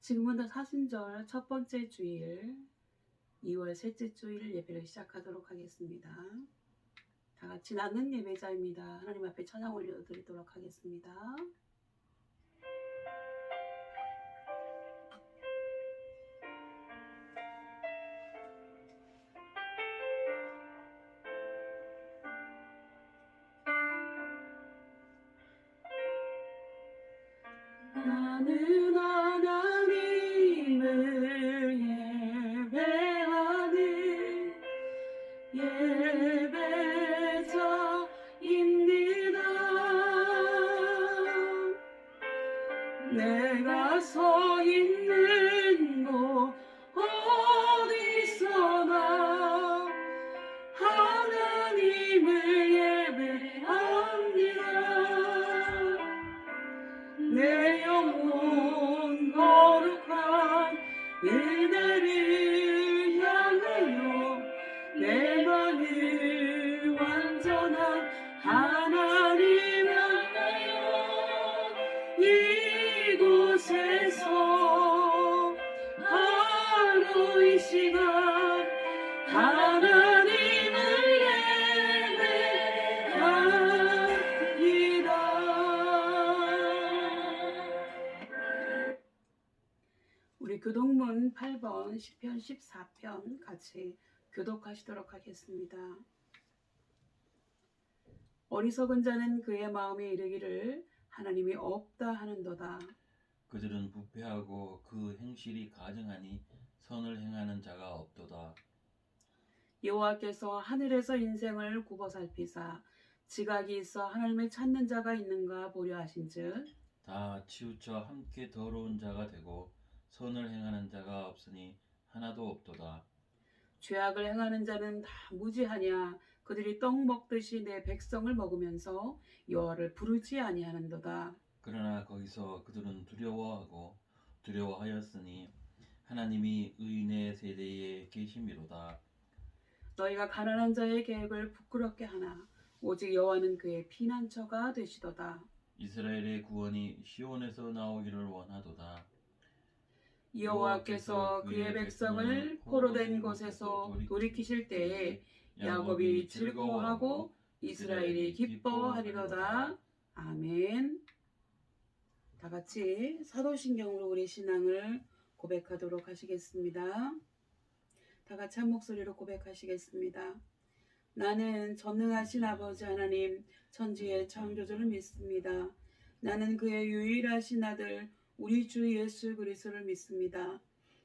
지금부터 사순절 첫 번째 주일 2월 셋째 주일 예배를 시작하도록 하겠습니다. 다 같이 나는 예배자입니다. 하나님 앞에 찬양 올려드리도록 하겠습니다. 나는 하나님을 예배하는 예배자입니다. 내가 서 있는 곳 어디서나 하나님을 예배합니다. 내 영혼 거룩한 은혜를 향하여 내 마음을 완전한 하나님 향하여 이곳에서 바로 이 시간 하나님을 예배합니다. 우리 교독문 8번 시편 14편 같이 교독하시도록 하겠습니다. 어리석은 자는 그의 마음에 이르기를 하나님이 없다 하는도다. 그들은 부패하고 그 행실이 가증하니 선을 행하는 자가 없도다. 여호와께서 하늘에서 인생을 굽어 살피사 지각이 있어 하나님을 찾는 자가 있는가 보려 하신즉 다 치우쳐 함께 더러운 자가 되고 선을 행하는 자가 없으니 하나도 없도다. 죄악을 행하는 자는 다 무지하냐 그들이 떡 먹듯이 내 백성을 먹으면서 여호와를 부르지 아니하는도다. 그러나 거기서 그들은 두려워하였으니 하나님이 의인의 세대에 계심이로다. 너희가 가난한 자의 계획을 부끄럽게 하나 오직 여호와는 그의 피난처가 되시도다. 이스라엘의 구원이 시온에서 나오기를 원하도다. 여호와께서 그의 백성을 포로된 곳에서 돌이키실 때에 야곱이 즐거워하고 이스라엘이 기뻐하리로다. 아멘. 다 같이 사도신경으로 우리 신앙을 고백하도록 하시겠습니다. 다 같이 한 목소리로 고백하시겠습니다. 나는 전능하신 아버지 하나님 천지의 창조주를 믿습니다. 나는 그의 유일하신 아들 우리 주 예수 그리스도를 믿습니다.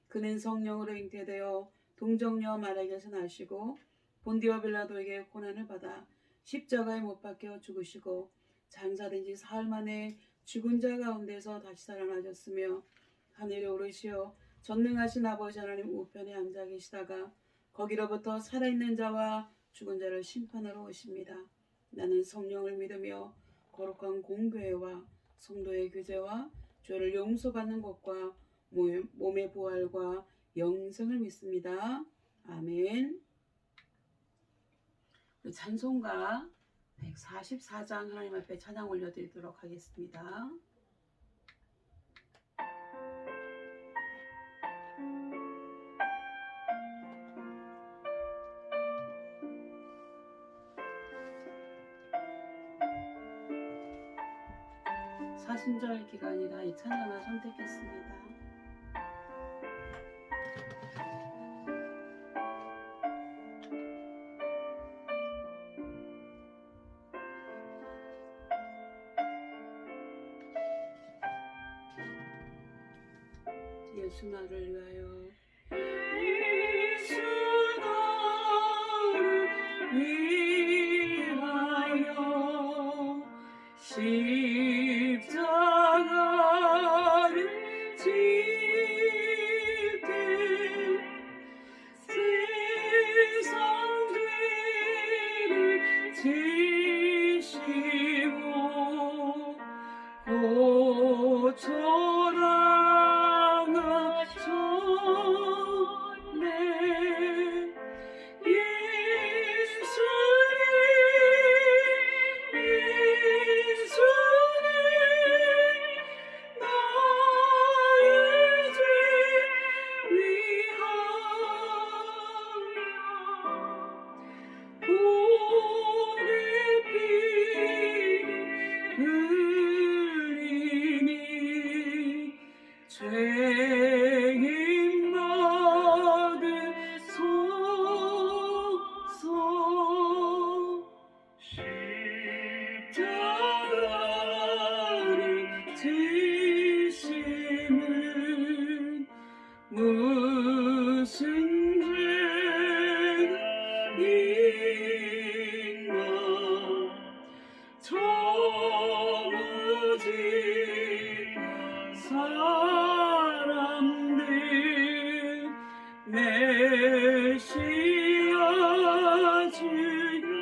그는 성령으로 잉태되어 동정녀 마리아에게서 나시고 본디오 빌라도에게 고난을 받아 십자가에 못 박혀 죽으시고 장사된 지 사흘 만에 죽은 자 가운데서 다시 살아나셨으며 하늘에 오르시어 전능하신 아버지 하나님 우편에 앉아 계시다가 거기로부터 살아있는 자와 죽은 자를 심판하러 오십니다. 나는 성령을 믿으며 거룩한 공교회와 성도의 교제와 죄를 용서받는 것과 몸의 부활과 영생을 믿습니다. 아멘. 찬송가 144장 하나님 앞에 찬양 올려드리도록 하겠습니다. 사순절 기간이라 이 찬양을 선택했습니다. 예수 나를 위하여 예수 나를 위하여 십자가를 지되 세상 죄를 지시고 고초당하셨네. 예수님 오직 사람들 메시아 주여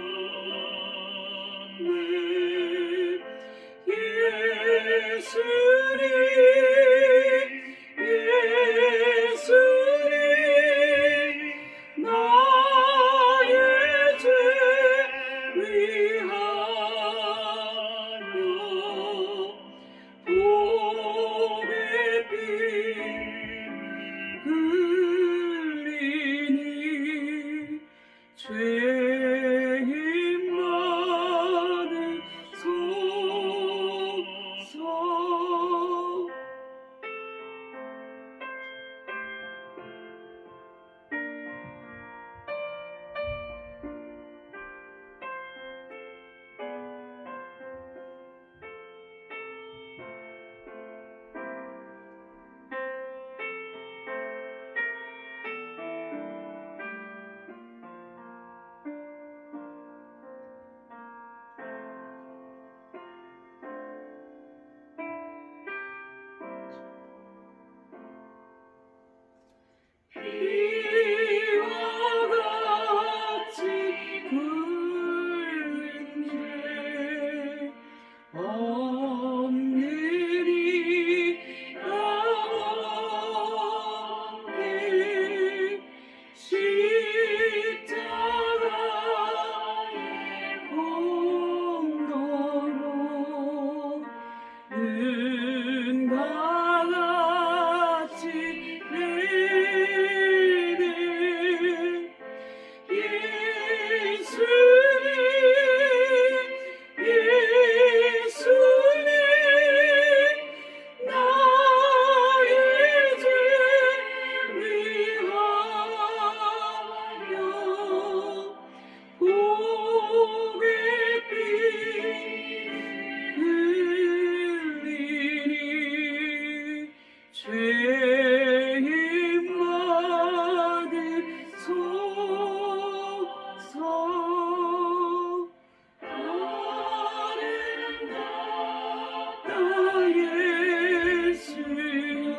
예수님 예수님 나의 죄 위하여 복의 피 흘리니 죄인 받으소서. 이와 같이 굵은 죄 없느니 아버지 십자가의 공로로 눈과 같이 내는 예수님 예수님 나의 죄 위하여 복의 피 흘리니 죄인 받으소서. 아름답다 예수여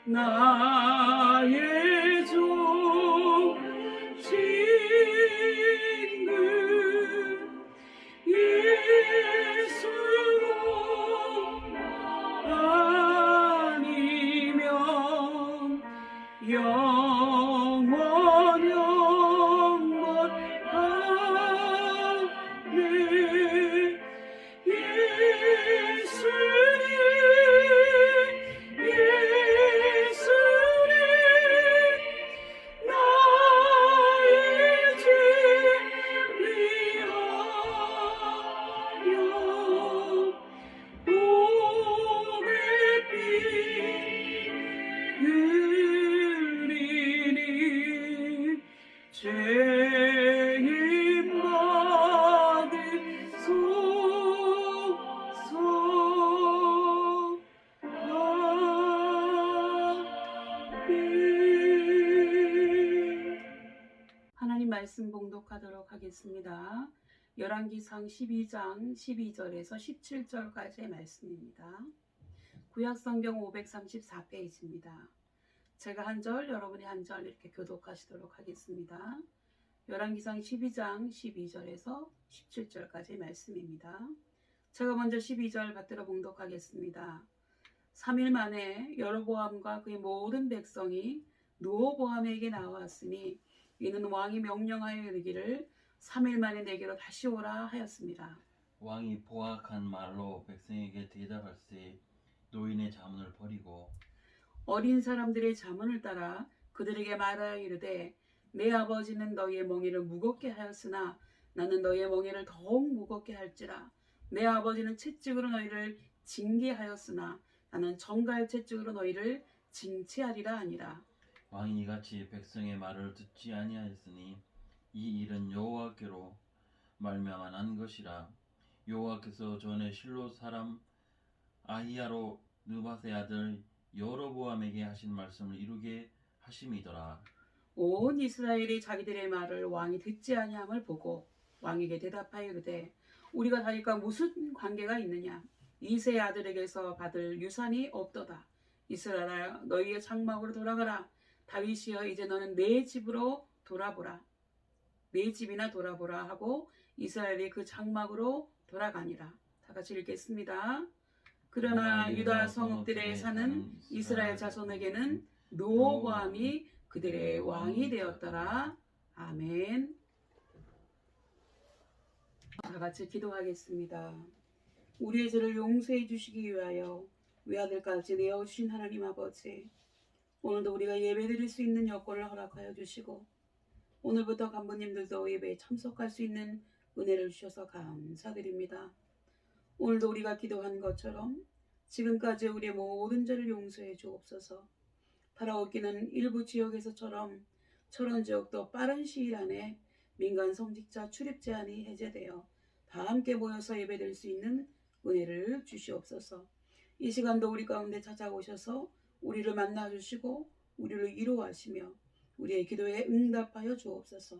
나의 좋은 친구 예수고 아니면 영원 영원하네. 예수님 예수님 나의 죄 위하여 복의 피 흘리니 죄인 받으소서. 아멘. 하나님 말씀 봉독하도록 하겠습니다. 열왕기상 12장 12절에서 17절까지의 말씀입니다. 구약성경 534페이지입니다. 제가 한 절, 여러분이 한 절 이렇게 교독하시도록 하겠습니다. 열왕기상 12장 12절에서 17절까지의 말씀입니다. 제가 먼저 12절 받들어 봉독하겠습니다. 3일 만에 여로보암과 그의 모든 백성이 르호보암에게 나왔으니 이는 왕이 명령하여 이르기를 3일 만에 내게로 다시 오라 하였습니다. 왕이 포악한 말로 백성에게 대답할세 노인의 자문을 버리고 어린 사람들의 자문을 따라 그들에게 말하여 이르되 내 아버지는 너희의 멍에를 무겁게 하였으나 나는 너희의 멍에를 더욱 무겁게 할지라. 내 아버지는 채찍으로 너희를 징계하였으나 나는 정갈 채찍으로 너희를 징치하리라 하니라. 왕이 이같이 백성의 말을 듣지 아니하였으니 이 일은 여호와께로 말미암아 난 것이라. 여호와께서 전에 실로 사람 아히야로 느밧의 아들 여로보암에게 하신 말씀을 이루게 하심이더라. 온 이스라엘이 자기들의 말을 왕이 듣지 아니함을 보고 왕에게 대답하여 이르되 우리가 다윗과 무슨 관계가 있느냐? 이새의 아들에게서 받을 유산이 없도다. 이스라엘아 너희의 장막으로 돌아가라. 다윗이여 이제 너는 내 집으로 돌아보라. 내 집이나 돌아보라 하고 이스라엘이 그 장막으로 돌아가니라. 다 같이 읽겠습니다. 그러나 유다 성읍들에 사는 이스라엘 자손에게는 르호보암이 그들의 왕이 되었더라. 아멘. 다 같이 기도하겠습니다. 우리의 죄를 용서해 주시기 위하여 외아들까지 내어주신 하나님 아버지, 오늘도 우리가 예배드릴 수 있는 여건을 허락하여 주시고 오늘부터 간부님들도 예배에 참석할 수 있는 은혜를 주셔서 감사드립니다. 오늘도 우리가 기도한 것처럼 지금까지 우리의 모든 죄를 용서해 주옵소서. 달아오기는 일부 지역에서처럼 철원 지역도 빠른 시일 안에 민간 성직자 출입 제한이 해제되어 다 함께 모여서 예배드릴 수 있는 은혜를 주시옵소서. 이 시간도 우리 가운데 찾아오셔서 우리를 만나주시고 우리를 위로하시며 우리의 기도에 응답하여 주옵소서.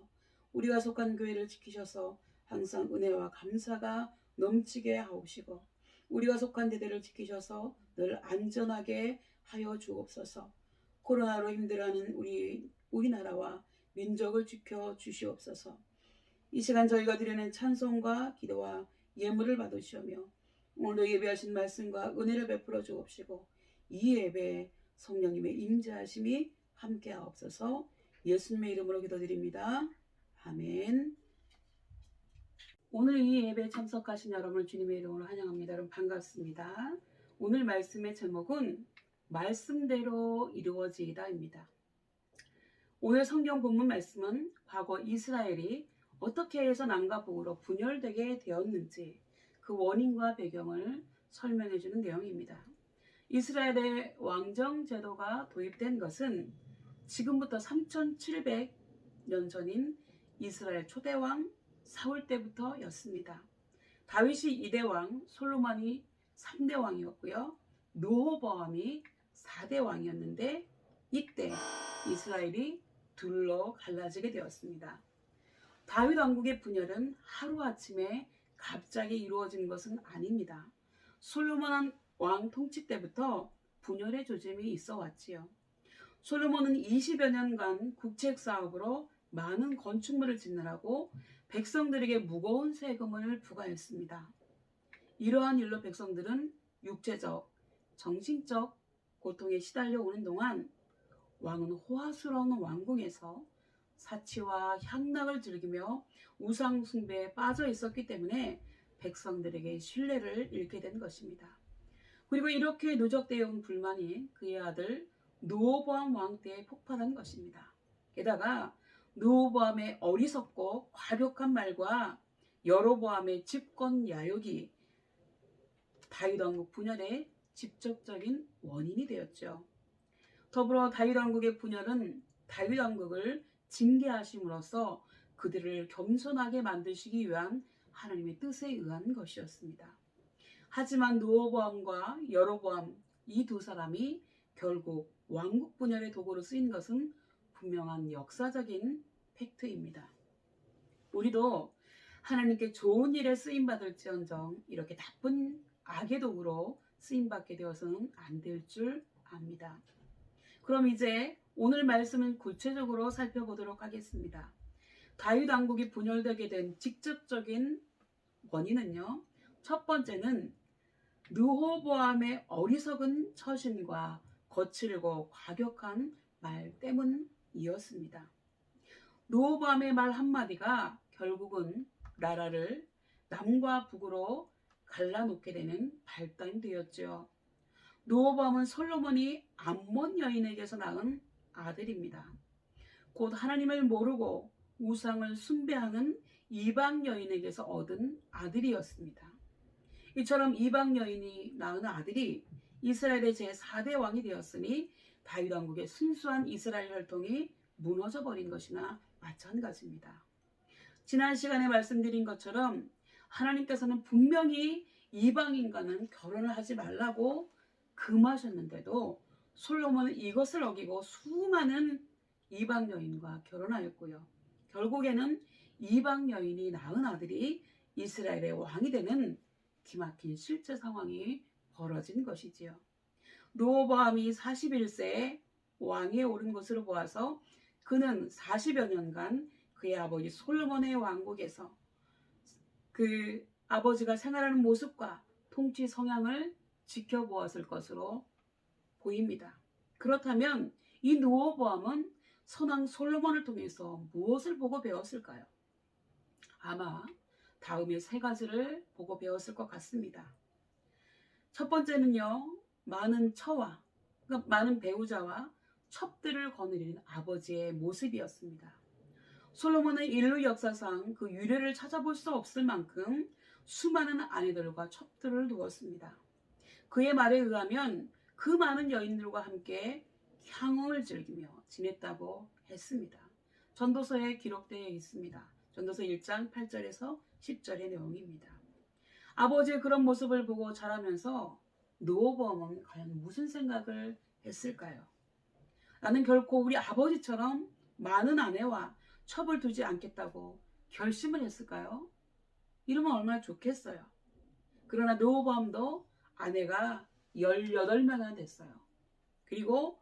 우리가 속한 교회를 지키셔서 항상 은혜와 감사가 넘치게 하옵시고 우리가 속한 대대를 지키셔서 늘 안전하게 하여 주옵소서. 코로나로 힘들어하는 우리나라와 민족을 지켜 주시옵소서. 이 시간 저희가 드리는 찬송과 기도와 예물을 받으시오며 오늘도 예배하신 말씀과 은혜를 베풀어 주옵시고 이 예배에 성령님의 임재하심이 함께하옵소서. 예수님의 이름으로 기도드립니다. 아멘. 오늘 이 예배에 참석하신 여러분을 주님의 이름으로 환영합니다. 여러분 반갑습니다. 오늘 말씀의 제목은 말씀대로 이루어지이다입니다. 오늘 성경 본문 말씀은 과거 이스라엘이 어떻게 해서 남과 북으로 분열되게 되었는지 그 원인과 배경을 설명해 주는 내용입니다. 이스라엘의 왕정 제도가 도입된 것은 지금부터 3700년 전인 이스라엘 초대왕 사울 때부터였습니다. 다윗이 2대 왕, 솔로몬이 3대 왕이었고요. 르호보암이 4대 왕이었는데 이때 이스라엘이 둘로 갈라지게 되었습니다. 다윗 왕국의 분열은 하루아침에 갑자기 이루어진 것은 아닙니다. 솔로몬 왕 통치 때부터 분열의 조짐이 있어 왔지요. 솔로몬은 20여 년간 국책 사업으로 많은 건축물을 짓느라고 백성들에게 무거운 세금을 부과했습니다. 이러한 일로 백성들은 육체적, 정신적 고통에 시달려 오는 동안 왕은 호화스러운 왕궁에서 사치와 향락을 즐기며 우상 숭배에 빠져 있었기 때문에 백성들에게 신뢰를 잃게 된 것입니다. 그리고 이렇게 누적되어 온 불만이 그의 아들 르호보암 왕 때에 폭발한 것입니다. 게다가 르호보암의 어리석고 과격한 말과 여로보암의 집권 야욕이 다윗 왕국 분열의 직접적인 원인이 되었죠. 더불어 다윗 왕국의 분열은 다윗 왕국을 징계하심으로써 그들을 겸손하게 만드시기 위한 하나님의 뜻에 의한 것이었습니다. 하지만 르호보암과 여로보암 이 두 사람이 결국 왕국 분열의 도구로 쓰인 것은 분명한 역사적인 팩트입니다. 우리도 하나님께 좋은 일에 쓰임받을지언정 이렇게 나쁜 악의 도구로 쓰임받게 되어서는 안 될 줄 압니다. 그럼 이제 오늘 말씀을 구체적으로 살펴보도록 하겠습니다. 다윗 왕국이 분열되게 된 직접적인 원인은요. 첫 번째는 르호보암의 어리석은 처신과 거칠고 과격한 말 때문이었습니다. 르호보암의 말 한마디가 결국은 나라를 남과 북으로 갈라놓게 되는 발단이 되었죠. 르호보암은 솔로몬이 암몬 여인에게서 낳은 아들입니다. 곧 하나님을 모르고 우상을 숭배하는 이방 여인에게서 얻은 아들이었습니다. 이처럼 이방 여인이 낳은 아들이 이스라엘의 제4대 왕이 되었으니 다윗 왕국의 순수한 이스라엘 혈통이 무너져 버린 것이나 마찬가지입니다. 지난 시간에 말씀드린 것처럼 하나님께서는 분명히 이방인과는 결혼을 하지 말라고 금하셨는데도 솔로몬은 이것을 어기고 수많은 이방 여인과 결혼하였고요. 결국에는 이방 여인이 낳은 아들이 이스라엘의 왕이 되는 기막힌 실제 상황이 벌어진 것이지요. 르호보암이 41세에 왕위에 오른 것으로 보아서 그는 40여 년간 그의 아버지 솔로몬의 왕국에서 그 아버지가 생활하는 모습과 통치 성향을 지켜보았을 것으로 보입니다. 그렇다면 이 르호보암은 선왕 솔로몬을 통해서 무엇을 보고 배웠을까요? 아마 다음에 세 가지를 보고 배웠을 것 같습니다. 첫 번째는요, 그러니까 많은 배우자와 첩들을 거느리는 아버지의 모습이었습니다. 솔로몬은 인류 역사상 그 유래를 찾아볼 수 없을 만큼 수많은 아내들과 첩들을 두었습니다. 그의 말에 의하면 그 많은 여인들과 함께 향응을 즐기며 지냈다고 했습니다. 전도서에 기록되어 있습니다. 전도서 1장 8절에서 10절의 내용입니다. 아버지의 그런 모습을 보고 자라면서 르호보암은 과연 무슨 생각을 했을까요? 나는 결코 우리 아버지처럼 많은 아내와 첩을 두지 않겠다고 결심을 했을까요? 이러면 얼마나 좋겠어요. 그러나 르호보암도 아내가 18명이나 됐어요. 그리고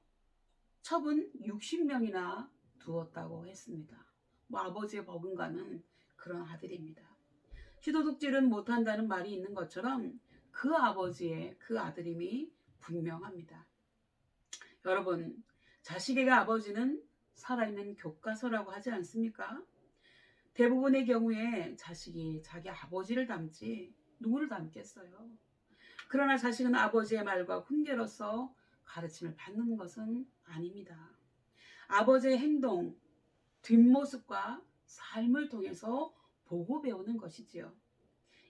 첩은 60명이나 두었다고 했습니다. 아버지의 버금가는 그런 아들입니다. 시도둑질은 못한다는 말이 있는 것처럼 그 아버지의 그 아들임이 분명합니다. 여러분, 자식에게 아버지는 살아있는 교과서라고 하지 않습니까? 대부분의 경우에 자식이 자기 아버지를 닮지 누구를 닮겠어요? 그러나 자식은 아버지의 말과 훈계로서 가르침을 받는 것은 아닙니다. 아버지의 행동, 뒷모습과 삶을 통해서 보고 배우는 것이지요.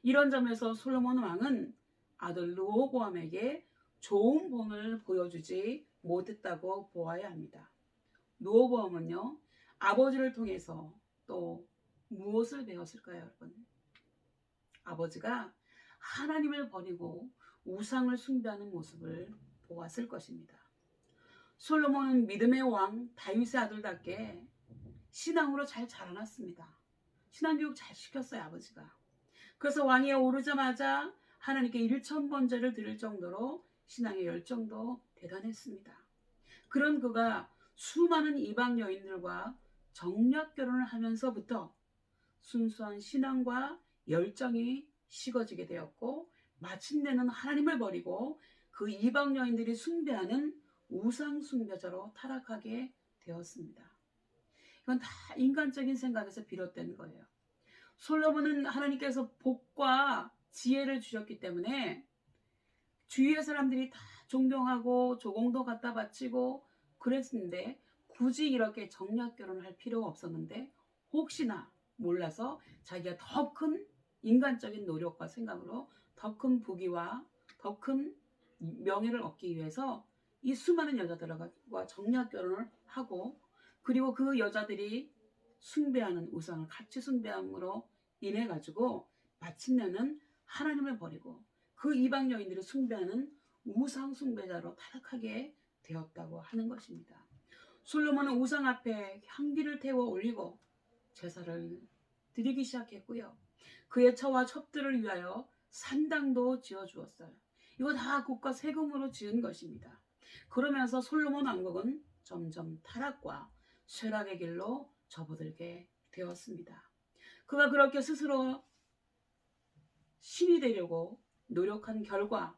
이런 점에서 솔로몬 왕은 아들 르호보암에게 좋은 본을 보여주지 못했다고 보아야 합니다. 르호보암은요, 아버지를 통해서 또 무엇을 배웠을까요, 여러분? 아버지가 하나님을 버리고 우상을 숭배하는 모습을 보았을 것입니다. 솔로몬은 믿음의 왕 다윗의 아들답게 신앙으로 잘 자라났습니다. 신앙교육 잘 시켰어요, 아버지가. 그래서 왕위에 오르자마자 하나님께 1000번제를 드릴 정도로 신앙의 열정도 대단했습니다. 그런 그가 수많은 이방 여인들과 정략 결혼을 하면서부터 순수한 신앙과 열정이 식어지게 되었고, 마침내는 하나님을 버리고 그 이방 여인들이 숭배하는 우상 숭배자로 타락하게 되었습니다. 이건 다 인간적인 생각에서 비롯된 거예요. 솔로몬은 하나님께서 복과 지혜를 주셨기 때문에 주위의 사람들이 다 존경하고 조공도 갖다 바치고 그랬는데 굳이 이렇게 정략 결혼을 할 필요가 없었는데, 혹시나 몰라서 자기가 더 큰 인간적인 노력과 생각으로 더 큰 부귀와 더 큰 명예를 얻기 위해서 이 수많은 여자들과 정략 결혼을 하고, 그리고 그 여자들이 숭배하는 우상을 같이 숭배함으로 인해 가지고 마침내는 하나님을 버리고 그 이방 여인들을 숭배하는 우상 숭배자로 타락하게 되었다고 하는 것입니다. 솔로몬은 우상 앞에 향기를 태워 올리고 제사를 드리기 시작했고요. 그의 처와 첩들을 위하여 산당도 지어주었어요. 이거 다 국가 세금으로 지은 것입니다. 그러면서 솔로몬 왕국은 점점 타락과 쇠락의 길로 접어들게 되었습니다. 그가 그렇게 스스로 신이 되려고 노력한 결과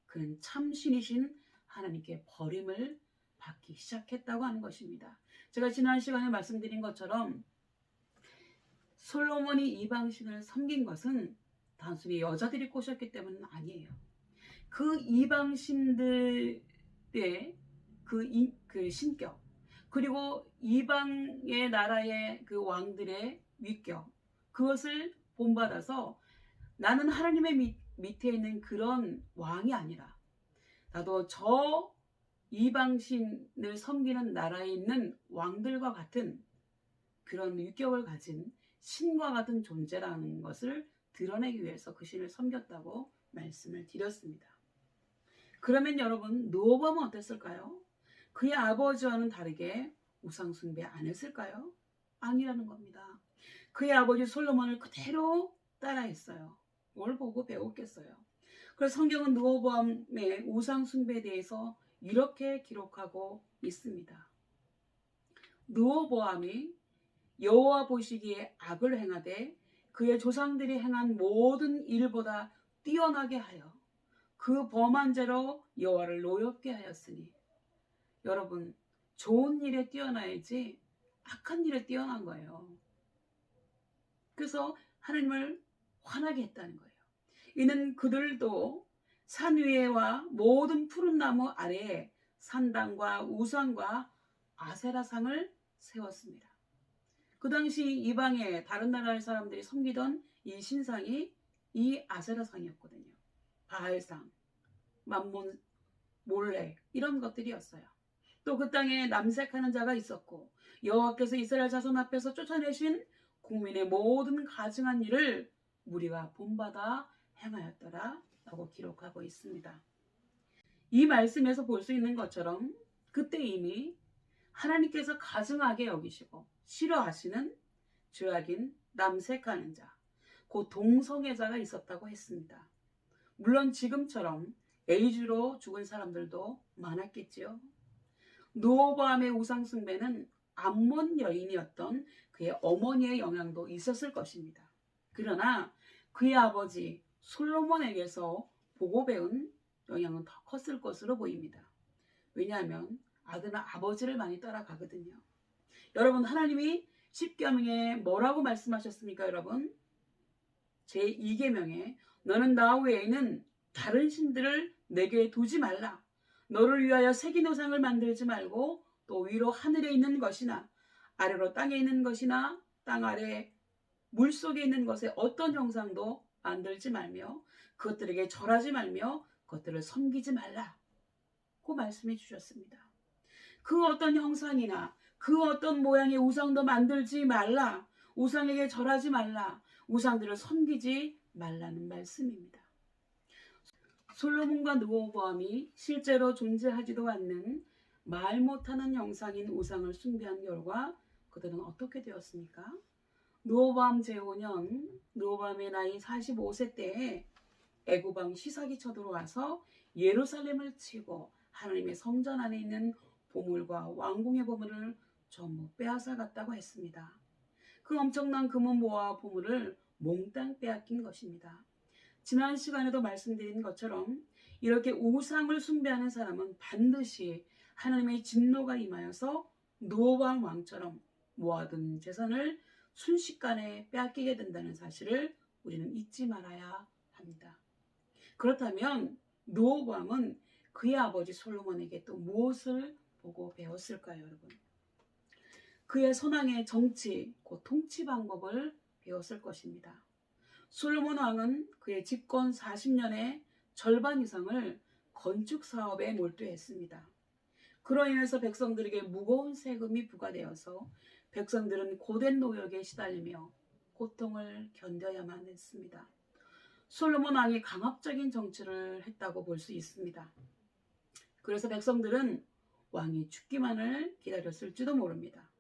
그는 참 신이신 하나님께 버림을 받기 시작했다고 하는 것입니다. 제가 지난 시간에 말씀드린 것처럼 솔로몬이 이방신을 섬긴 것은 단순히 여자들이 꼬셨기 때문은 아니에요. 그 이방신들의 그 신격, 그리고 이방의 나라의 그 왕들의 위격, 그것을 본받아서 나는 하나님의 밑에 있는 그런 왕이 아니라 나도 저 이방신을 섬기는 나라에 있는 왕들과 같은 그런 위격을 가진 신과 같은 존재라는 것을 드러내기 위해서 그 신을 섬겼다고 말씀을 드렸습니다. 그러면 여러분, 르호보암은 어땠을까요? 그의 아버지와는 다르게 우상 숭배 안 했을까요? 아니라는 겁니다. 그의 아버지 솔로몬을 그대로 따라했어요. 뭘 보고 배웠겠어요. 그래서 성경은 르호보암의 우상 숭배에 대해서 이렇게 기록하고 있습니다. 르호보암이 여호와 보시기에 악을 행하되 그의 조상들이 행한 모든 일보다 뛰어나게 하여 그 범한 죄로 여호와를 노엽게 하였으니, 여러분, 좋은 일에 뛰어나야지 악한 일에 뛰어난 거예요. 그래서 하나님을 화나게 했다는 거예요. 이는 그들도 산 위에와 모든 푸른 나무 아래에 산당과 우상과 아세라상을 세웠습니다. 그 당시 이방의 다른 나라의 사람들이 섬기던 이 신상이 이 아세라상이었거든요. 바알상, 만몬, 몰렉 이런 것들이었어요. 또 그 땅에 남색하는 자가 있었고 여호와께서 이스라엘 자손 앞에서 쫓아내신 국민의 모든 가증한 일을 무리가 본받아 행하였더라 라고 기록하고 있습니다. 이 말씀에서 볼 수 있는 것처럼 그때 이미 하나님께서 가증하게 여기시고 싫어하시는 죄악인 남색하는 자, 곧 동성애자가 있었다고 했습니다. 물론 지금처럼 에이즈로 죽은 사람들도 많았겠지요. 르호보암의 우상 숭배는 암몬 여인이었던 그의 어머니의 영향도 있었을 것입니다. 그러나 그의 아버지 솔로몬에게서 보고 배운 영향은 더 컸을 것으로 보입니다. 왜냐하면 아들은 아버지를 많이 따라가거든요. 여러분, 하나님이 십계명에 뭐라고 말씀하셨습니까? 여러분, 제2계명에 너는 나 외에는 다른 신들을 내게 두지 말라. 너를 위하여 새긴 우상을 만들지 말고 또 위로 하늘에 있는 것이나 아래로 땅에 있는 것이나 땅 아래 물속에 있는 것에 어떤 형상도 만들지 말며 그것들에게 절하지 말며 그것들을 섬기지 말라고 말씀해 주셨습니다. 그 어떤 형상이나 그 어떤 모양의 우상도 만들지 말라. 우상에게 절하지 말라. 우상들을 섬기지 말라는 말씀입니다. 솔로몬과 르호보암이 실제로 존재하지도 않는 말 못하는 형상인 우상을 숭배한 결과 그들은 어떻게 되었습니까? 르호보암 제5년 르호보암의 나이 45세 때에 애굽왕 시삭이 쳐들어와서 예루살렘을 치고 하나님의 성전 안에 있는 보물과 왕궁의 보물을 전부 빼앗아 갔다고 했습니다. 그 엄청난 금은보화 보물을 몽땅 빼앗긴 것입니다. 지난 시간에도 말씀드린 것처럼 이렇게 우상을 숭배하는 사람은 반드시 하나님의 진노가 임하여서 르호보암 왕처럼 모아둔 재산을 순식간에 빼앗기게 된다는 사실을 우리는 잊지 말아야 합니다. 그렇다면 르호보암은 그의 아버지 솔로몬에게 또 무엇을 보고 배웠을까요, 여러분? 그의 선왕의 정치, 곧 통치 방법을 배웠을 것입니다. 솔로몬 왕은 그의 집권 40년의 절반 이상을 건축 사업에 몰두했습니다. 그로 인해서 백성들에게 무거운 세금이 부과되어서 백성들은 고된 노역에 시달리며 고통을 견뎌야만 했습니다. 솔로몬 왕이 강압적인 정치를 했다고 볼 수 있습니다. 그래서 백성들은 왕이 죽기만을 기다렸을지도 모릅니다.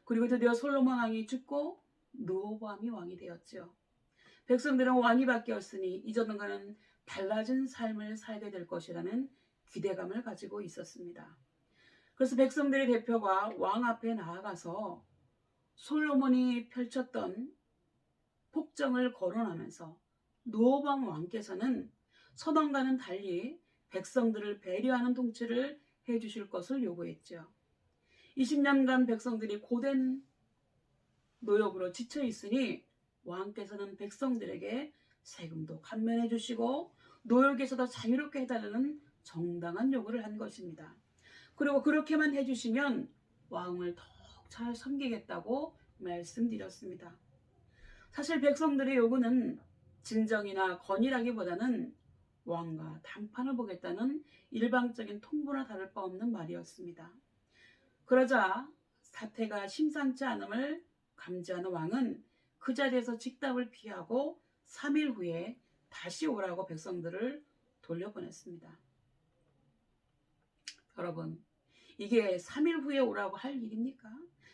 그리고 드디어 솔로몬 왕이 죽고 르호보암이 왕이 되었죠. 백성들은 왕이 바뀌었으니 이전과는 달라진 삶을 살게 될 것이라는 기대감을 가지고 있었습니다. 그래서 백성들의 대표가 왕 앞에 나아가서 솔로몬이 펼쳤던 폭정을 거론하면서 르호보암 왕께서는 선왕과는 달리 백성들을 배려하는 통치를 해주실 것을 요구했죠. 20년간 백성들이 고된 노역으로 지쳐 있으니 왕께서는 백성들에게 세금도 감면해 주시고 노역에서도 자유롭게 해달라는 정당한 요구를 한 것입니다. 그리고 그렇게만 해주시면 왕을 더욱 잘 섬기겠다고 말씀드렸습니다. 사실 백성들의 요구는 진정이나 건의라기보다는 왕과談판을 보겠다는 일방적인 통보나 다를 바 없는 말이었습니다. 그러자 사태가 심상치 않음을 감지하는 왕은 그 자리에서 직답을 피하고 3일 후에 다시 오라고 백성들을 돌려보냈습니다. 여러분, 이게 3일 후에 오라고 할 일입니까?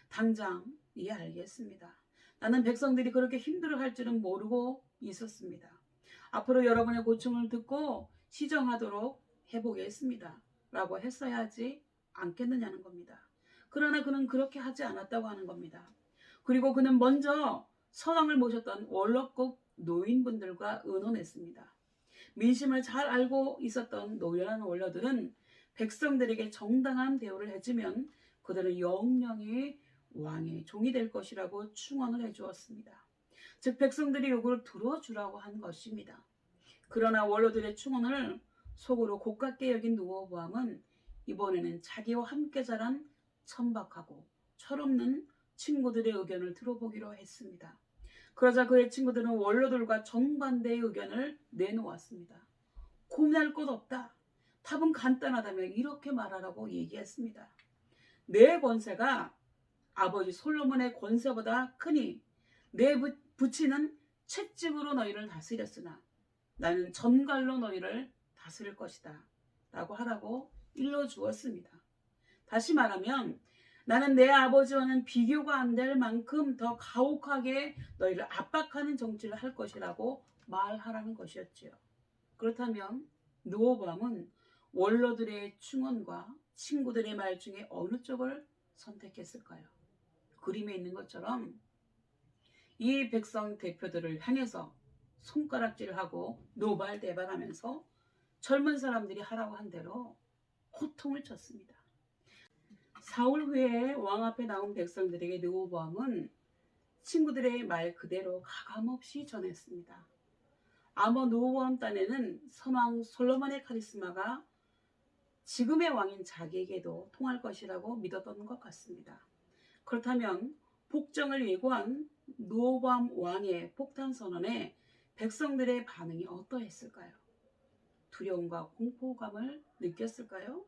당장 알겠습니다. 나는 백성들이 그렇게 힘들어할 줄은 모르고 있었습니다. 앞으로 여러분의 고충을 듣고 시정하도록 해보겠습니다. 라고 했어야 하지 않겠느냐는 겁니다. 그러나 그는 그렇게 하지 않았다고 하는 겁니다. 그리고 그는 먼저 서왕을 모셨던 원로급 노인분들과 의논했습니다. 민심을 잘 알고 있었던 노련한 원로들은 백성들에게 정당한 대우를 해주면 그들은 영영이 왕의 종이 될 것이라고 충언을 해주었습니다. 즉 백성들의 요구를 들어주라고 한 것입니다. 그러나 원로들의 충언을 속으로 고깝게 여긴 르호보암은 이번에는 자기와 함께 자란 천박하고 철없는 친구들의 의견을 들어보기로 했습니다. 그러자 그의 친구들은 원로들과 정반대의 의견을 내놓았습니다. 고민할 것 없다. 답은 간단하다며 이렇게 말하라고 얘기했습니다. 내 권세가 아버지 솔로몬의 권세보다 크니 내 부친은 채찍으로 너희를 다스렸으나 나는 전갈로 너희를 다스릴 것이다. 라고 하라고 일러주었습니다. 다시 말하면 나는 내 아버지와는 비교가 안 될 만큼 더 가혹하게 너희를 압박하는 정치를 할 것이라고 말하라는 것이었지요. 그렇다면 르호보암은 원로들의 충언과 친구들의 말 중에 어느 쪽을 선택했을까요? 그림에 있는 것처럼 이 백성 대표들을 향해서 손가락질하고 노발대발하면서 젊은 사람들이 하라고 한 대로 호통을 쳤습니다. 사흘 후에 왕 앞에 나온 백성들에게 르호보암은 친구들의 말 그대로 가감없이 전했습니다. 아마 르호보암 딴에는 선왕 솔로몬의 카리스마가 지금의 왕인 자기에게도 통할 것이라고 믿었던 것 같습니다. 그렇다면 복정을 예고한 르호보암 왕의 폭탄 선언에 백성들의 반응이 어떠했을까요? 두려움과 공포감을 느꼈을까요?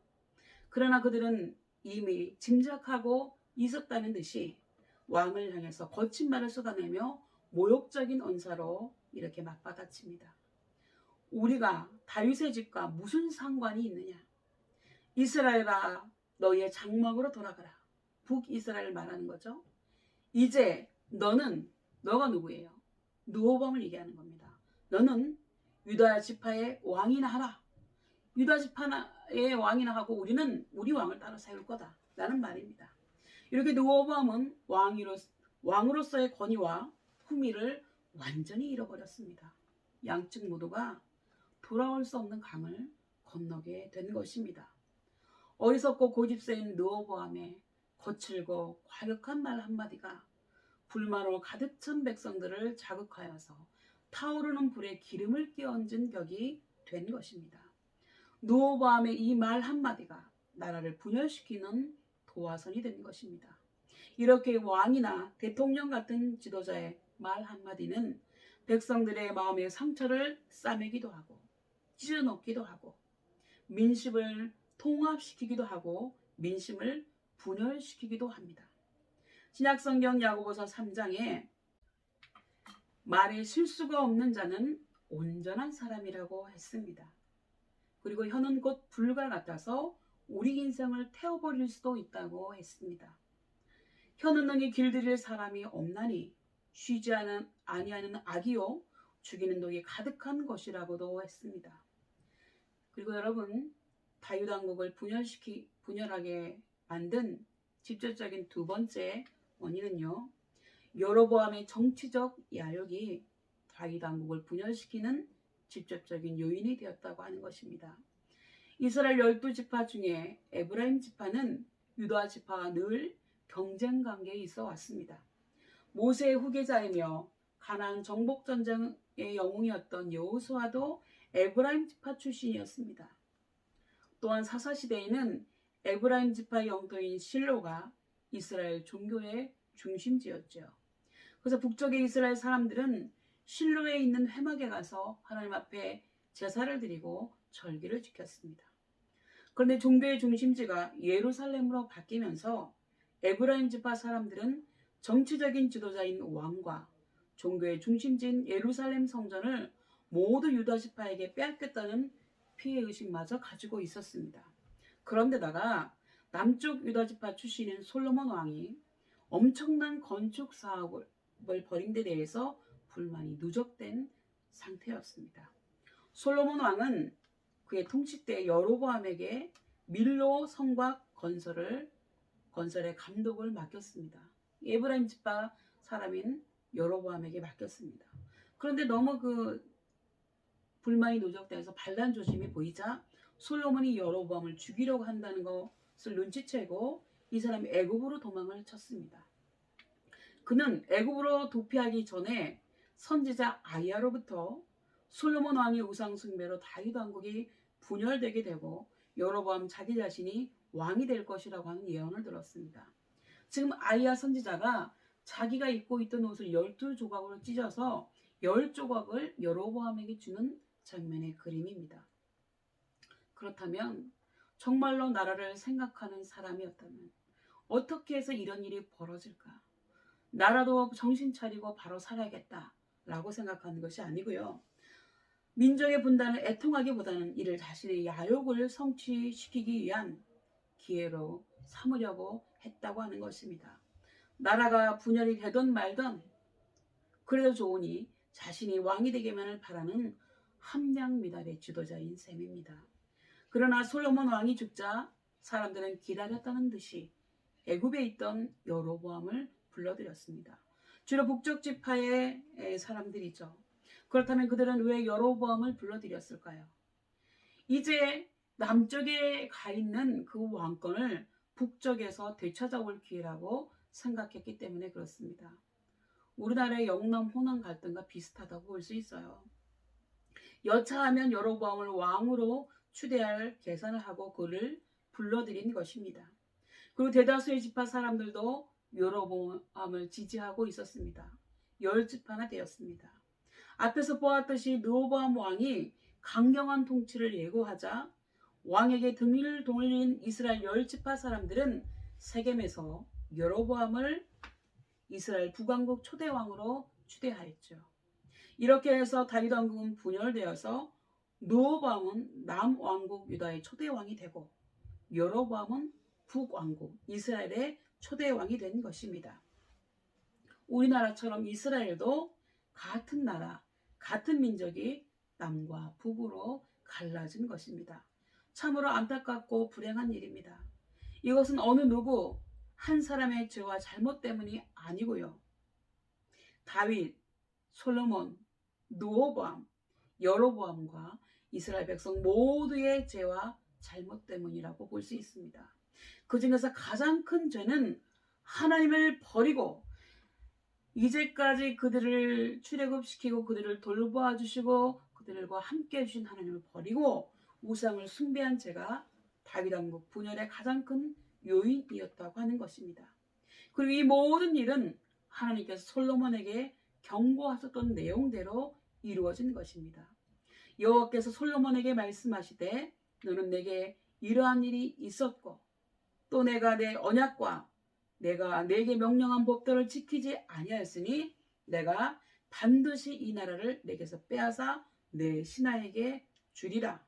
그러나 그들은 이미 짐작하고 있었다는 듯이 왕을 향해서 거친 말을 쏟아내며 모욕적인 언사로 이렇게 맞받아칩니다. 우리가 다윗의 집과 무슨 상관이 있느냐? 이스라엘아 너희의 장막으로 돌아가라. 북이스라엘 말하는 거죠. 이제 너가 누구예요? 르호보암을 얘기하는 겁니다. 너는 유다 지파의 왕이나 하라. 유다 지파의 왕이나 하고 우리는 우리 왕을 따라 세울 거다. 라는 말입니다. 이렇게 르호보암은 왕으로서의 권위와 품위를 완전히 잃어버렸습니다. 양측 모두가 돌아올 수 없는 강을 건너게 된 것입니다. 어리석고 고집세인 르호보암의 거칠고 과격한 말 한마디가 불만으로 가득 찬 백성들을 자극하여서 타오르는 불에 기름을 끼얹은 격이 된 것입니다. 르호보암의 이 말 한마디가 나라를 분열시키는 도화선이 된 것입니다. 이렇게 왕이나 대통령 같은 지도자의 말 한마디는 백성들의 마음의 상처를 싸매기도 하고 찢어놓기도 하고 민심을 통합시키기도 하고 민심을 분열시키기도 합니다. 신약성경 야고보서 3장에 말에 실수가 없는 자는 온전한 사람이라고 했습니다. 그리고 혀는 곧 불과 같아서 우리 인생을 태워버릴 수도 있다고 했습니다. 혀는 능히 길들일 사람이 없나니 쉬지 아니하는 악이요 죽이는 독이 가득한 것이라고도 했습니다. 그리고 여러분 다윗 왕국을 분열하게 만든 직접적인 두 번째 원인은요. 여로보암의 정치적 야욕이 다윗 왕국을 분열시키는 직접적인 요인이 되었다고 하는 것입니다. 이스라엘 12지파 중에 에브라임 지파는 유다 지파와 늘 경쟁 관계에 있어 왔습니다. 모세의 후계자이며 가나안 정복 전쟁의 영웅이었던 여호수아도 에브라임 지파 출신이었습니다. 또한 사사시대에는 에브라임 지파의 영토인 실로가 이스라엘 종교의 중심지였죠. 그래서 북쪽의 이스라엘 사람들은 실로에 있는 회막에 가서 하나님 앞에 제사를 드리고 절기를 지켰습니다. 그런데 종교의 중심지가 예루살렘으로 바뀌면서 에브라임 지파 사람들은 정치적인 지도자인 왕과 종교의 중심지인 예루살렘 성전을 모두 유다 지파에게 빼앗겼다는 피해의식마저 가지고 있었습니다. 그런데다가 남쪽 유다 지파 출신인 솔로몬 왕이 엄청난 건축 사업을 벌인 데 대해서 불만이 누적된 상태였습니다. 솔로몬 왕은 그의 통치 때 여로보암에게 밀로 성곽 건설의 감독을 맡겼습니다. 에브라임 지파 사람인 여로보암에게 맡겼습니다. 그런데 너무 불만이 누적되어서 반란 조짐이 보이자 솔로몬이 여로보암을 죽이려고 한다는 것을 눈치채고 이 사람이 애굽으로 도망을 쳤습니다. 그는 애굽으로 도피하기 전에 선지자 아이야로부터 솔로몬 왕의 우상 숭배로 다윗 왕국이 분열되게 되고 여로보암 자기 자신이 왕이 될 것이라고 하는 예언을 들었습니다. 지금 아이야 선지자가 자기가 입고 있던 옷을 12조각으로 찢어서 10조각을 여로보암에게 주는 장면의 그림입니다. 그렇다면 정말로 나라를 생각하는 사람이었다면 어떻게 해서 이런 일이 벌어질까? 나라도 정신 차리고 바로 살아야겠다라고 생각하는 것이 아니고요. 민족의 분단을 애통하기보다는 이를 자신의 야욕을 성취시키기 위한 기회로 삼으려고 했다고 하는 것입니다. 나라가 분열이 되든 말든 그래도 좋으니 자신이 왕이 되기만을 바라는 함량미달의 지도자인 셈입니다. 그러나 솔로몬 왕이 죽자 사람들은 기다렸다는 듯이 애굽에 있던 여로보암을 불러들였습니다. 주로 북쪽 지파의 사람들이죠. 그렇다면 그들은 왜 여로보암을 불러들였을까요? 이제 남쪽에 가 있는 그 왕권을 북쪽에서 되찾아올 기회라고 생각했기 때문에 그렇습니다. 우리나라의 영남 호남 갈등과 비슷하다고 볼 수 있어요. 여차하면 여로보암을 왕으로 추대할 계산을 하고 그를 불러들인 것입니다. 그리고 대다수의 지파 사람들도 여로보암을 지지하고 있었습니다. 10지파나 되었습니다. 앞에서 보았듯이 르호보암 왕이 강경한 통치를 예고하자 왕에게 등을 돌린 이스라엘 10지파 사람들은 세겜에서 여로보암을 이스라엘 북왕국 초대왕으로 추대하였죠. 이렇게 해서 다윗 왕국은 분열되어서 르호보암은 남왕국 유다의 초대왕이 되고 여로보암은 북왕국 이스라엘의 초대왕이 된 것입니다. 우리나라처럼 이스라엘도 같은 나라, 같은 민족이 남과 북으로 갈라진 것입니다. 참으로 안타깝고 불행한 일입니다. 이것은 어느 누구 한 사람의 죄와 잘못 때문이 아니고요. 다윗, 솔로몬, 르호보암, 여로보암과 이스라엘 백성 모두의 죄와 잘못 때문이라고 볼 수 있습니다. 그 중에서 가장 큰 죄는 하나님을 버리고 이제까지 그들을 출애굽시키고 그들을 돌보아 주시고 그들과 함께 해주신 하나님을 버리고 우상을 숭배한 죄가 다윗 왕국 분열의 가장 큰 요인이었다고 하는 것입니다. 그리고 이 모든 일은 하나님께서 솔로몬에게 경고하셨던 내용대로 이루어진 것입니다. 여호와께서 솔로몬에게 말씀하시되 너는 내게 이러한 일이 있었고 또 내가 내 언약과 내가 내게 명령한 법도를 지키지 아니하였으니 내가 반드시 이 나라를 내게서 빼앗아 내 신하에게 주리라.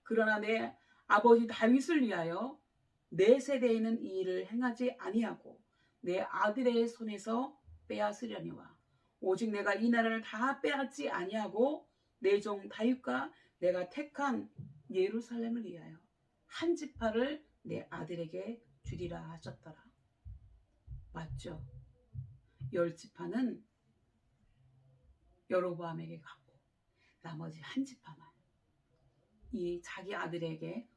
그러나 내 아버지 다윗을 위하여 내 세대에는 이 일을 행하지 아니하고 내 아들의 손에서 빼앗으려니와 오직 내가 이 나라를 다 빼앗지 아니하고 내 종 다윗과 내가 택한 예루살렘을 위하여 한 지파를 내 아들에게 주리라 하셨더라. 맞죠? 10지파는 여로보암에게 갔고 나머지 한 지파만 이 자기 아들에게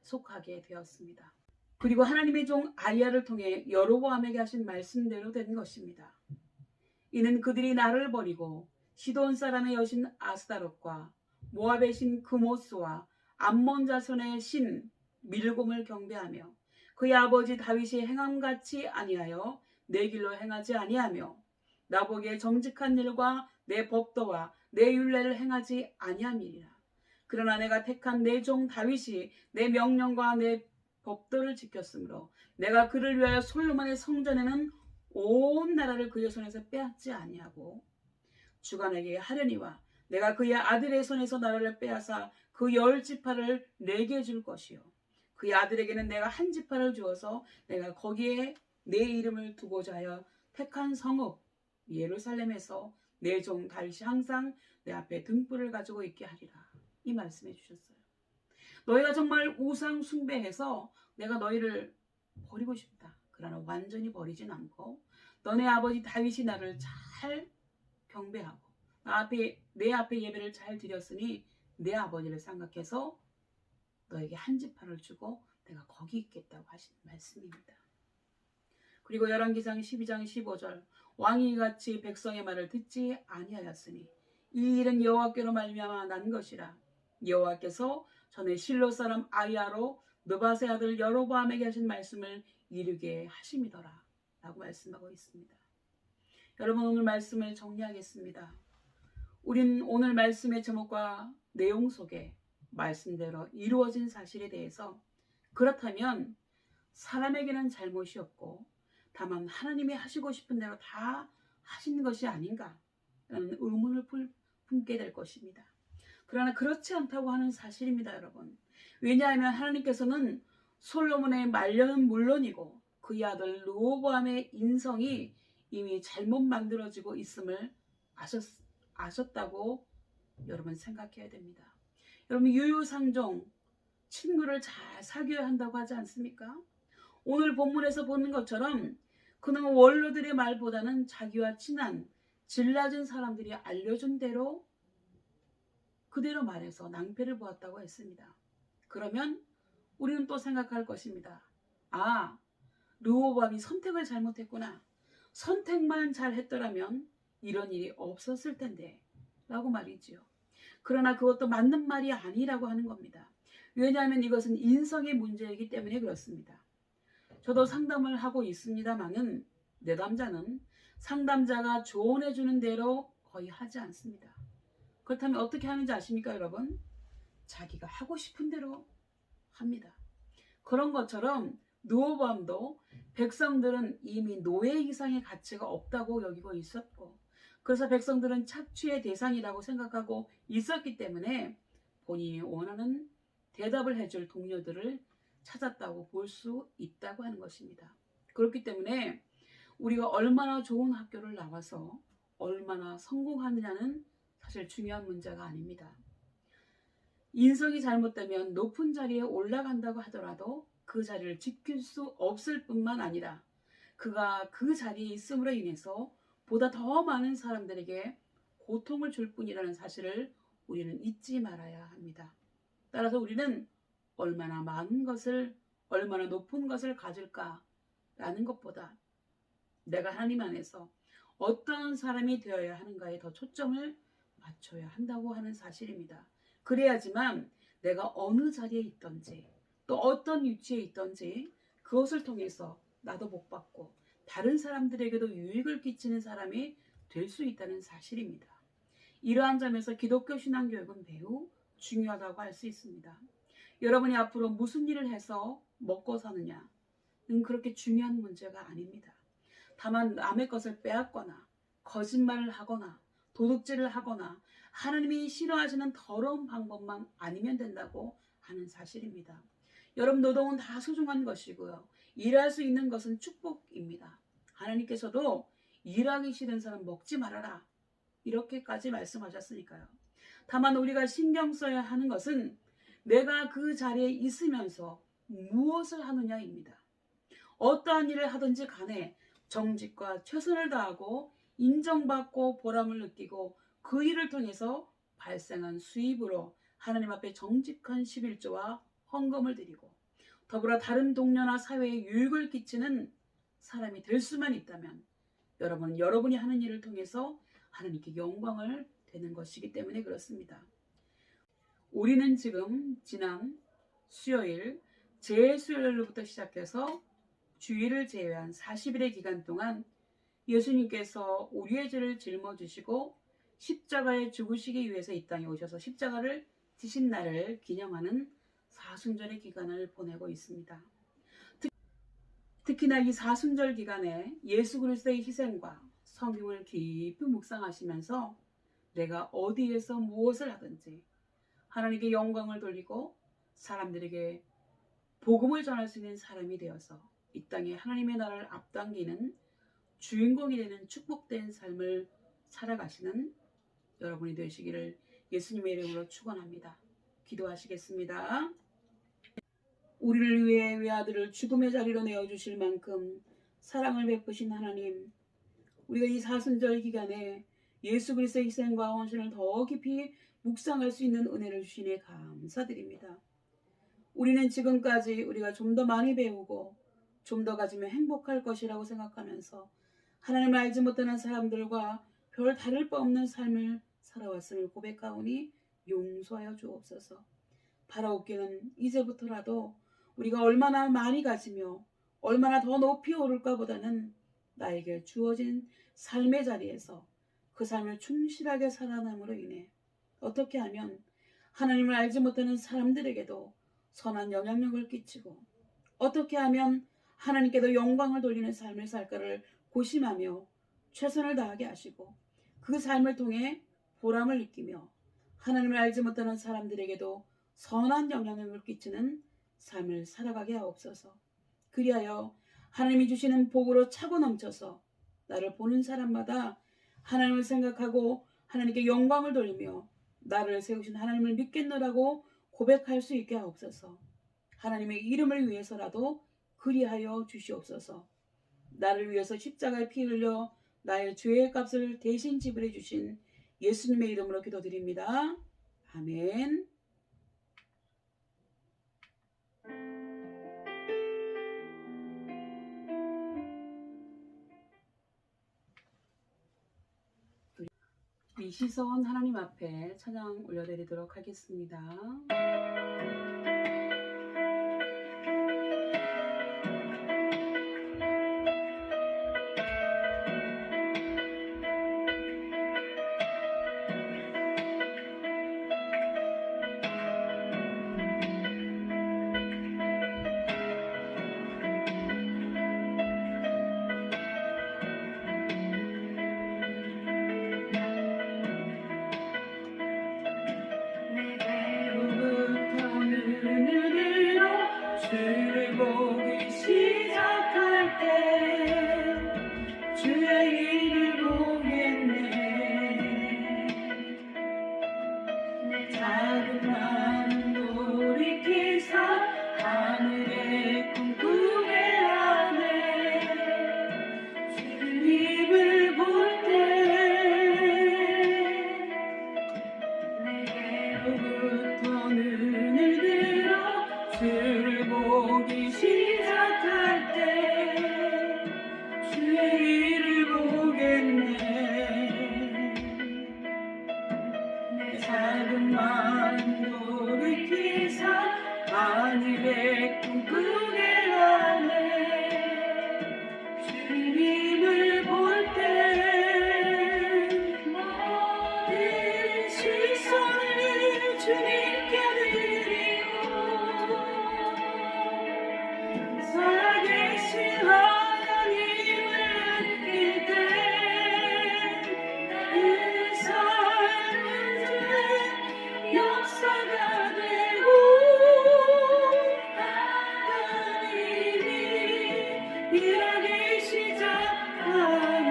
속하게 되었습니다. 그리고 하나님의 종 아이야를 통해 여로보암에게 하신 말씀대로 된 것입니다. 이는 그들이 나를 버리고 시돈 사람의 여신 아스다롯과 모압의 신 그모스와 암몬 자손의 신 밀곰을 경배하며 그의 아버지 다윗이 행함같이 아니하여 내 길로 행하지 아니하며 나보기에 정직한 일과 내 법도와 내 율례를 행하지 아니함이니라. 그러나 내가 택한 내 종 다윗이 내 명령과 내 법도를 지켰으므로 내가 그를 위하여 솔로몬의 성전에는 온 나라를 그의 손에서 빼앗지 아니하고 주관하게 하려니와 내가 그의 아들의 손에서 나라를 빼앗아 그 10지파를 내게 줄 것이요 그의 아들에게는 내가 한 지파를 주어서 내가 거기에 내 이름을 두고자 하여 택한 성읍 예루살렘에서 내 종 다윗이 항상 내 앞에 등불을 가지고 있게 하리라. 이 말씀해 주셨어요. 너희가 정말 우상 숭배해서 내가 너희를 버리고 싶다. 그러나 완전히 버리진 않고 너네 아버지 다윗이 나를 잘 경배하고 내 앞에 예배를 잘 드렸으니 내 아버지를 생각해서 너에게 한 지파를 주고 내가 거기 있겠다고 하신 말씀입니다. 그리고 열왕기상 12장 15절 왕이 이같이 백성의 말을 듣지 아니하였으니 이 일은 여호와께로 말미암아 난 것이라. 여호와께서 전에 실로 사람 아이야로 느밧의 아들 여로보암에게 하신 말씀을 이루게 하심이더라 라고 말씀하고 있습니다. 여러분, 오늘 말씀을 정리하겠습니다. 우린 오늘 말씀의 제목과 내용 속에 말씀대로 이루어진 사실에 대해서 그렇다면 사람에게는 잘못이 없고 다만 하나님이 하시고 싶은 대로 다 하신 것이 아닌가 라는 의문을 품게 될 것입니다. 그러나 그렇지 않다고 하는 사실입니다, 여러분. 왜냐하면 하나님께서는 솔로몬의 말년은 물론이고 그의 아들 르호보암의 인성이 이미 잘못 만들어지고 있음을 아셨다고 여러분 생각해야 됩니다. 여러분, 유유상종 친구를 잘 사귀어야 한다고 하지 않습니까? 오늘 본문에서 보는 것처럼 그는 원로들의 말보다는 자기와 친한 질 낮은 사람들이 알려준 대로 그대로 말해서 낭패를 보았다고 했습니다. 그러면 우리는 또 생각할 것입니다. 아, 르호보암이 선택을 잘못했구나. 선택만 잘했더라면 이런 일이 없었을 텐데 라고 말이지요. 그러나 그것도 맞는 말이 아니라고 하는 겁니다. 왜냐하면 이것은 인성의 문제이기 때문에 그렇습니다. 저도 상담을 하고 있습니다만은 내담자는 상담자가 조언해주는 대로 거의 하지 않습니다. 그렇다면 어떻게 하는지 아십니까, 여러분? 자기가 하고 싶은 대로 합니다. 그런 것처럼 르호보암도 백성들은 이미 노예 이상의 가치가 없다고 여기고 있었고 그래서 백성들은 착취의 대상이라고 생각하고 있었기 때문에 본인이 원하는 대답을 해줄 동료들을 찾았다고 볼 수 있다고 하는 것입니다. 그렇기 때문에 우리가 얼마나 좋은 학교를 나와서 얼마나 성공하느냐는 사실 중요한 문제가 아닙니다. 인성이 잘못되면 높은 자리에 올라간다고 하더라도 그 자리를 지킬 수 없을 뿐만 아니라 그가 그 자리에 있음으로 인해서 보다 더 많은 사람들에게 고통을 줄 뿐이라는 사실을 우리는 잊지 말아야 합니다. 따라서 우리는 얼마나 많은 것을, 얼마나 높은 것을 가질까라는 것보다 내가 하나님 안에서 어떤 사람이 되어야 하는가에 더 초점을 맞춰야 한다고 하는 사실입니다. 그래야지만 내가 어느 자리에 있든지 또 어떤 위치에 있든지 그것을 통해서 나도 복받고 다른 사람들에게도 유익을 끼치는 사람이 될 수 있다는 사실입니다. 이러한 점에서 기독교 신앙교육은 매우 중요하다고 할 수 있습니다. 여러분이 앞으로 무슨 일을 해서 먹고 사느냐는 그렇게 중요한 문제가 아닙니다. 다만 남의 것을 빼앗거나 거짓말을 하거나 도둑질을 하거나 하나님이 싫어하시는 더러운 방법만 아니면 된다고 하는 사실입니다. 여러분, 노동은 다 소중한 것이고요. 일할 수 있는 것은 축복입니다. 하나님께서도 일하기 싫은 사람 먹지 말아라 이렇게까지 말씀하셨으니까요. 다만 우리가 신경 써야 하는 것은 내가 그 자리에 있으면서 무엇을 하느냐입니다. 어떠한 일을 하든지 간에 정직과 최선을 다하고 인정받고 보람을 느끼고 그 일을 통해서 발생한 수입으로 하나님 앞에 정직한 11조와 헌금을 드리고 더불어 다른 동료나 사회에 유익을 끼치는 사람이 될 수만 있다면 여러분은 여러분이 하는 일을 통해서 하나님께 영광을 되는 것이기 때문에 그렇습니다. 우리는 지금 지난 수요일 제수요일로부터 시작해서 주일을 제외한 40일의 기간 동안 예수님께서 우리의 죄를 짊어지시고 십자가에 죽으시기 위해서 이 땅에 오셔서 십자가를 지신 날을 기념하는 사순절의 기간을 보내고 있습니다. 특히나 이 사순절 기간에 예수 그리스도의 희생과 성경을 깊이 묵상하시면서 내가 어디에서 무엇을 하든지 하나님께 영광을 돌리고 사람들에게 복음을 전할 수 있는 사람이 되어서 이 땅에 하나님의 나라를 앞당기는 주인공이 되는 축복된 삶을 살아가시는 여러분이 되시기를 예수님의 이름으로 축원합니다. 기도하시겠습니다. 우리를 위해 외아들을 죽음의 자리로 내어주실 만큼 사랑을 베푸신 하나님, 우리가 이 사순절 기간에 예수 그리스도의 희생과 헌신을 더 깊이 묵상할 수 있는 은혜를 주시니 감사드립니다. 우리는 지금까지 우리가 좀 더 많이 배우고 좀 더 가지면 행복할 것이라고 생각하면서 하나님을 알지 못하는 사람들과 별 다를 바 없는 삶을 살아왔음을 고백하오니 용서하여 주옵소서. 바라옵기는 이제부터라도 우리가 얼마나 많이 가지며 얼마나 더 높이 오를까 보다는 나에게 주어진 삶의 자리에서 그 삶을 충실하게 살아남으로 인해 어떻게 하면 하나님을 알지 못하는 사람들에게도 선한 영향력을 끼치고 어떻게 하면 하나님께도 영광을 돌리는 삶을 살까를 고심하며 최선을 다하게 하시고 그 삶을 통해 보람을 느끼며 하나님을 알지 못하는 사람들에게도 선한 영향력을 끼치는 삶을 살아가게 하옵소서. 그리하여 하나님이 주시는 복으로 차고 넘쳐서 나를 보는 사람마다 하나님을 생각하고 하나님께 영광을 돌리며 나를 세우신 하나님을 믿겠노라고 고백할 수 있게 하옵소서. 하나님의 이름을 위해서라도 그리하여 주시옵소서. 나를 위해서 십자가에 피 흘려 나의 죄의 값을 대신 지불해 주신 예수님의 이름으로 기도드립니다. 아멘. 이 시선 하나님 앞에 찬양 올려드리도록 하겠습니다. 주를 보기 시작할 때 주의 일을 보겠네. 내 작은 마음 돌이키사 하늘의 꿈꾸게 하네. 주님을 볼 때 내게로부터 눈을 들어 주를 보기 시작할 때 주의 일을 보겠네. 내 작은 마음 돌이키사 하늘의 꿈꾸게 하네. 주님을 볼 때 모든 시선을 주님께 살아계신 하나님을 느낄 때 그 삶은 주의 역사가 되고 하나님이 일하기 시작하네.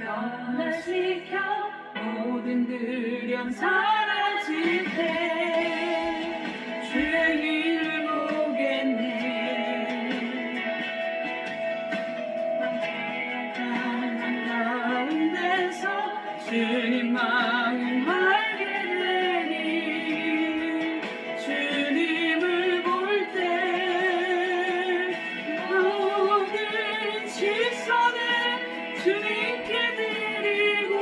변화시켜 모든 들염 사라질 때 주의 일을 보겠네. 가난 가운데서 주님 마음 알게 되니 주님을 볼 때 모든 시선을 주님께 드리고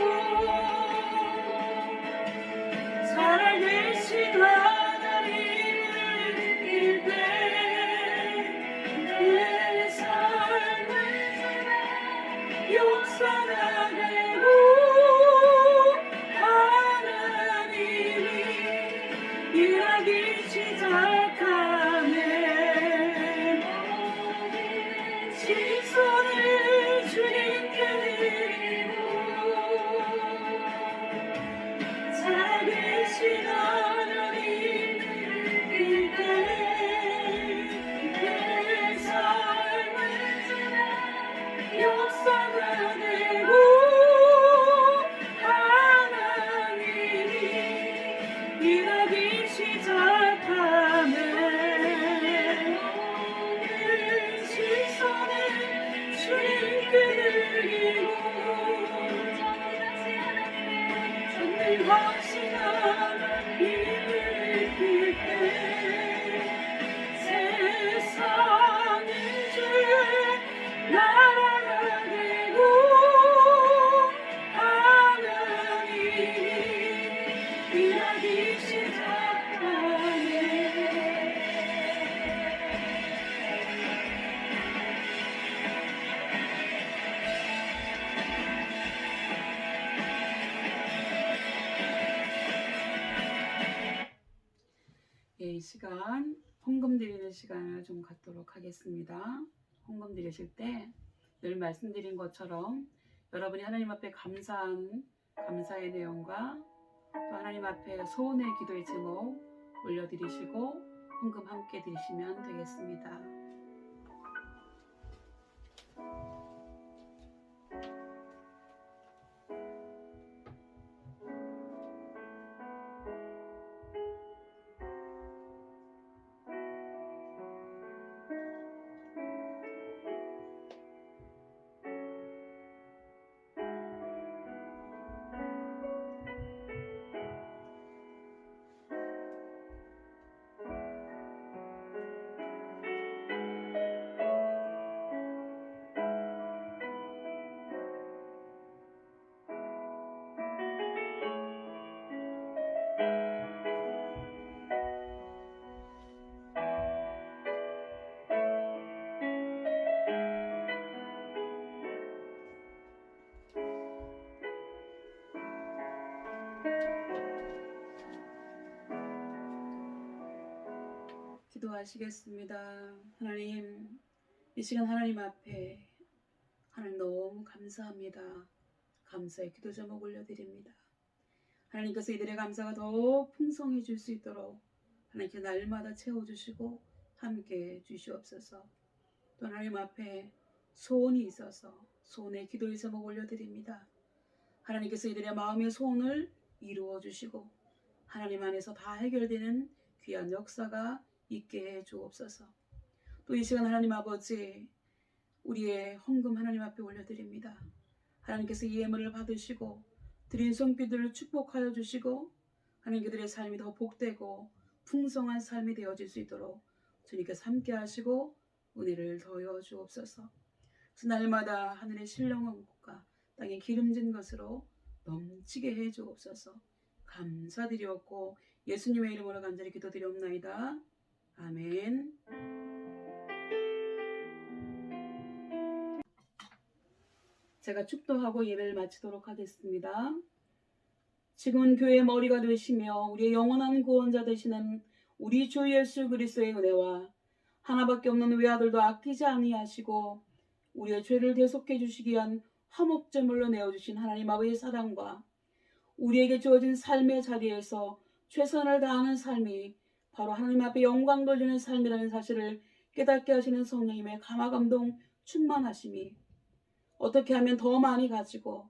살아계신 하나님을 느낄 때 내 삶은 주의 역사가 되고 하나님이 일하기 시작하네. 시선을 주님께 드리고 예, 이 시간 헌금 드리는 시간을 좀 갖도록 하겠습니다. 헌금 드리실 때 늘 말씀드린 것처럼 여러분이 하나님 앞에 감사의 내용과 또 하나님 앞에 소원의 기도의 제목 올려드리시고 헌금 함께 드리시면 되겠습니다. 기도하시겠습니다. 하나님, 이 시간 하나님 앞에 하나님 너무 감사합니다. 감사의 기도 제목 올려드립니다. 하나님께서 이들의 감사가 더 풍성해질 수 있도록 하나님께 날마다 채워주시고 함께 주시옵소서. 또 하나님 앞에 소원이 있어서 소원의 기도의 제목 올려드립니다. 하나님께서 이들의 마음의 소원을 이루어 주시고 하나님 안에서 다 해결되는 귀한 역사가 있게 해 주옵소서. 또 이 시간 하나님 아버지, 우리의 헌금 하나님 앞에 올려드립니다. 하나님께서 이 예물을 받으시고 드린 손길들을 축복하여 주시고 하나님 그들의 삶이 더 복되고 풍성한 삶이 되어질 수 있도록 주님께서 함께 하시고 은혜를 더하여 주옵소서. 그래서 날마다 하늘의 신령한 것과 땅의 기름진 것으로 넘치게 해 주옵소서. 감사드리옵고 예수님의 이름으로 간절히 기도드리옵나이다. 아멘. 제가 축도하고 예배를 마치도록 하겠습니다. 지금은 교회의 머리가 되시며 우리의 영원한 구원자 되시는 우리 주 예수 그리스도의 은혜와 하나밖에 없는 외아들도 아끼지 아니하시고 우리의 죄를 대속해 주시기 위한 화목제물로 내어주신 하나님 아버지의 사랑과 우리에게 주어진 삶의 자리에서 최선을 다하는 삶이 바로 하나님 앞에 영광 돌리는 삶이라는 사실을 깨닫게 하시는 성령님의 감화감동 충만하심이 어떻게 하면 더 많이 가지고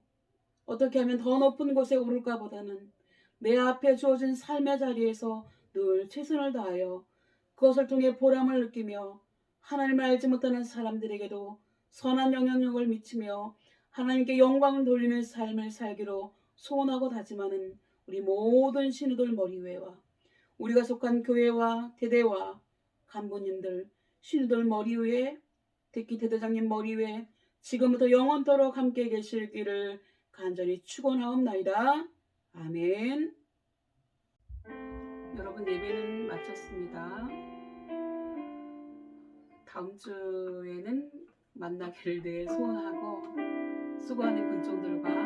어떻게 하면 더 높은 곳에 오를까 보다는 내 앞에 주어진 삶의 자리에서 늘 최선을 다하여 그것을 통해 보람을 느끼며 하나님을 알지 못하는 사람들에게도 선한 영향력을 미치며 하나님께 영광을 돌리는 삶을 살기로 소원하고 다짐하는 우리 모든 신우들 머리 위에와 우리가 속한 교회와 대대와 간부님들, 신우들 머리 위에 특히 대대장님 머리 위에 지금부터 영원토록 함께 계실기를 간절히 축원하옵나이다. 아멘. 여러분 예배는 마쳤습니다. 다음 주에는 만나기를 늘 소원하고 수고하는 군종들과